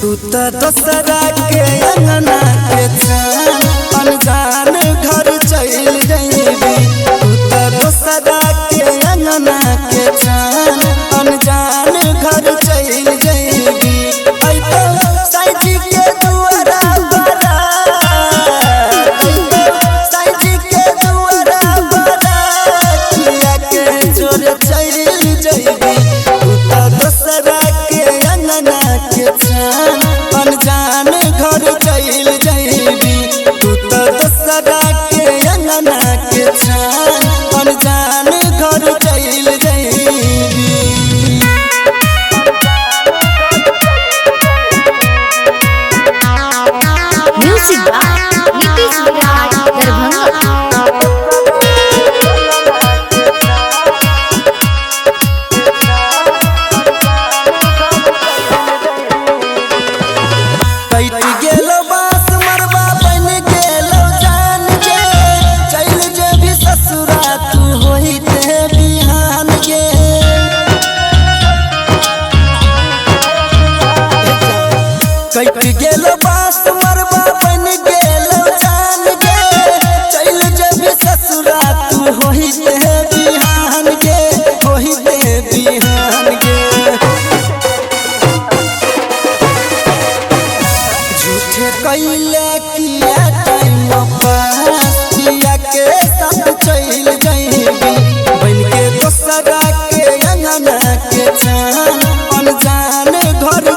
तू तो दोसरा के अंगना के चान अनजान घर चल जाइबी। तू तो दोसरा के अंगना के चान अनजान घर चल जाइबी। ऐ तो साईं के दुआरा बारात, साईं के दुआरा बारात किया के जोर चल जाइबी। तू तो दोसरा के अंगना के चान अनजान घर चल जाइबी। तू तो दोसरा के अंगना के चान अनजान घर चल जाइबी। म्यूजिक बाय नीतीश विराट दरभंगा। कट गेलो बास मरबा बन गेलो जान के चल जेबी ससुरा तू होइते बिहान के। कट गेलो बास मरबा बन गेलो जान के चल जेबी ससुरा तू होइते बिहान के, होइते बिहान के। झूठे कैले किया टाइम पास किया के साथ चल जाइबी। बन के दोसरा के अंगना के चान अनजान घर